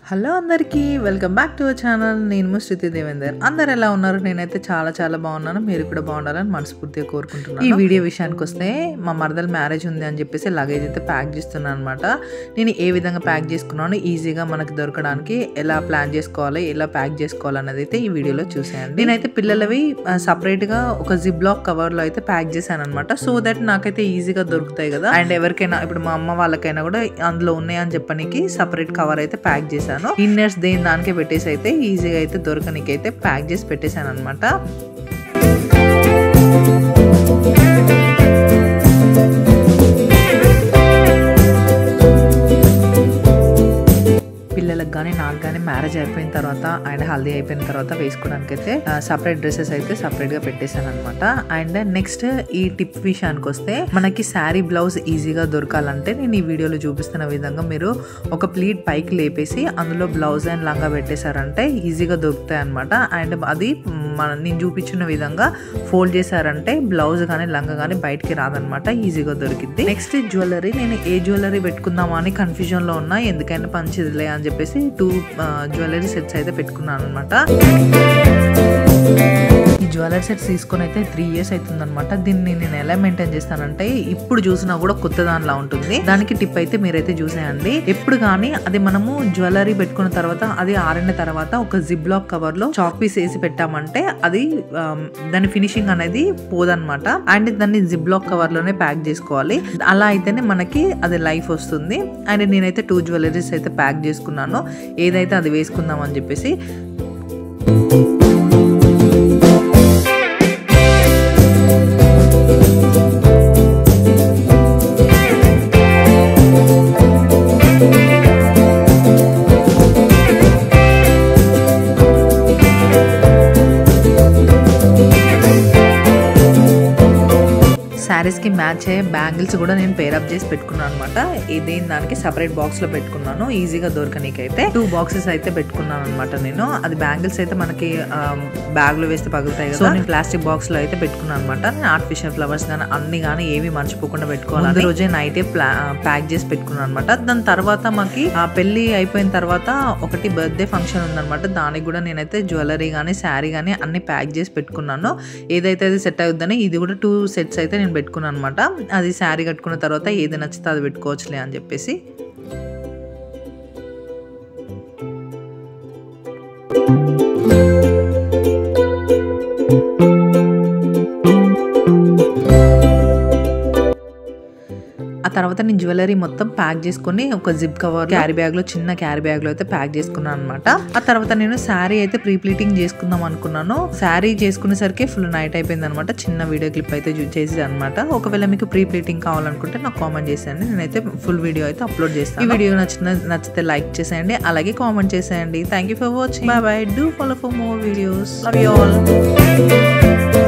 Hello అందరికీ welcome back to our channel. నేను మీ శృతి దేవేందర్. అందరు ఎలా ఉన్నారు? నేనైతే చాలా చాలా బాగున్నాను. మీరు కూడా బాగుండాలని మనస్ఫూర్తిగా కోరుకుంటున్నాను. ఈ వీడియో విషయానికి వస్తే మా మరదల మ్యారేజ్ ఉంది అని చెప్పేసి లగేజ్ అయితే ప్యాక్ చేస్తున్నాను అనమాట. నేను ఏ విధంగా ప్యాక్ చేసుకున్నాను, ఈజీగా మనకి దొరకడానికి ఎలా ప్లాన్ చేసుకోవాలి, ఎలా ప్యాక్ చేసుకోవాలన్నది అయితే ఈ వీడియోలో చూసేయండి. నేనైతే పిల్లలవి సపరేట్గా ఒక జిప్లాక్ కవర్లో అయితే ప్యాక్ చేశాను అనమాట. సో దట్ నాకైతే ఈజీగా దొరుకుతాయి కదా. అండ్ ఎవరికైనా ఇప్పుడు మా అమ్మ వాళ్ళకైనా కూడా అందులో ఉన్నాయని చెప్పడానికి సపరేట్ కవర్ అయితే ప్యాక్ చేశాను. ఇన్నర్స్ దేని దానికే పెట్టేసి అయితే ఈజీగా అయితే దొరకనికి అయితే ప్యాక్ చేసి పెట్టేశాను అనమాట. పిల్లలకు కానీ నాకు కానీ మ్యారేజ్ అయిపోయిన తర్వాత అండ్ హల్దీ అయిపోయిన తర్వాత వేసుకోవడానికి అయితే సపరేట్ డ్రెస్సెస్ అయితే సపరేట్ గా పెట్టేశాను అనమాట. అండ్ నెక్స్ట్ ఈ టిప్ విషయానికి వస్తే మనకి శారీ బ్లౌజ్ ఈజీగా దొరకాలంటే నేను ఈ వీడియోలో చూపిస్తున్న విధంగా మీరు ఒక ప్లీట్ పైకి లేపేసి అందులో బ్లౌజ్ అండ్ లంగా పెట్టేశారంటే ఈజీగా దొరుకుతాయి అనమాట. అండ్ అది నేను చూపించిన విధంగా ఫోల్డ్ చేశారంటే బ్లౌజ్ కానీ లంగా కానీ బయటికి రాదనమాట, ఈజీగా దొరికింది. Next jewellery. నేను ఏ జ్యువెలరీ పెట్టుకుందామా అని కన్ఫ్యూజన్ లో ఉన్నా, ఎందుకైనా పంచిదిలే అని చెప్పేసి 2 జ్యువెలరీ సెట్స్ అయితే పెట్టుకున్నాను అనమాట. ఈ జ్యువెలరీ సెట్స్ తీసుకొని అయితే 3 years అవుతుంది అనమాట. దీన్ని నేను ఎలా మెయింటైన్ చేస్తానంటే ఇప్పుడు చూసినా కూడా కొత్త దానిలా ఉంటుంది. దానికి టిప్ అయితే మీరైతే చూసేయండి. ఎప్పుడు కానీ అది మనము జ్యువెలరీ పెట్టుకున్న తర్వాత అది ఆరిన తర్వాత ఒక జిప్లాక్ కవర్ లో చాక్ పీస్ వేసి పెట్టామంటే అది దాని ఫినిషింగ్ అనేది పోదనమాట. అండ్ దాన్ని జిప్లాక్ కవర్ లోనే ప్యాక్ చేసుకోవాలి. అలా అయితేనే మనకి అది లైఫ్ వస్తుంది. అండ్ నేనైతే 2 జ్యువెలరీస్ అయితే ప్యాక్ చేసుకున్నాను, ఏదైతే అది వేసుకుందాం అని చెప్పేసి. శారీస్ కి మ్యాచ్ అయ్యే బ్యాంగిల్స్ కూడా నేను పేరప్ చేసి పెట్టుకున్నాను అనమాట. దేని దానికి సపరేట్ బాక్స్ లో పెట్టుకున్నాను, ఈజీగా దొరకనీకైతే 2 బాక్సెస్ అయితే పెట్టుకున్నాను అనమాట నేను. అది బ్యాంగిల్స్ అయితే మనకి బ్యాగ్ లో వేస్తే పగులుతాయి కదా, నేను ప్లాస్టిక్ బాక్స్ లో అయితే పెట్టుకున్నాను అనమాట. ఆర్టిఫిషియల్ ఫ్లవర్స్ కానీ అన్ని కానీ ఏవి మర్చిపోకుండా పెట్టుకోవాలి. అదే రోజే నైటే ప్యాక్ చేసి పెట్టుకున్నాను అనమాట. దాని తర్వాత మాకి పెళ్లి అయిపోయిన తర్వాత ఒకటి బర్త్డే ఫంక్షన్ ఉందనమాట. దానికి కూడా నేనైతే జ్యువెలరీ కానీ శారీ కానీ అన్ని ప్యాక్ చేసి పెట్టుకున్నాను. ఏదైతే అది సెట్ అవుతుందని ఇది కూడా 2 సెట్స్ అయితే నేను పెట్టుకున్నాను అనమాట. అది శారీ కట్టుకున్న తర్వాత ఏది నచ్చితే అది పెట్టుకోవచ్చులే అని చెప్పేసి. ఆ తర్వాత నేను జ్యువెలరీ మొత్తం ప్యాక్ చేసుకుని ఒక జిప్ కవర్ క్యారీ బ్యాగ్ లో, చిన్న క్యారీ బ్యాగ్ లో అయితే ప్యాక్ చేసుకున్నాను అనమాట. ఆ తర్వాత నేను శారీ అయితే ప్రీ ప్లీటింగ్ చేసుకుందాం అనుకున్నాను. శారీ చేసుకునేసరికి ఫుల్ నైట్ అయిపోయింది అనమాట. చిన్న వీడియో క్లిప్ అయితే చేసి అనమాట. ఒకవేళ మీకు ప్రీ ప్లీటింగ్ కావాలనుకుంటే నాకు కామెంట్ చేసేయండి, నేనైతే ఫుల్ వీడియో అయితే అప్లోడ్ చేస్తాను. ఈ వీడియో నచ్చితే లైక్ చేసేయండి, అలాగే కామెంట్ చేసేయండి. Thank you for watching. By by. Do follow for more videos. Love you all.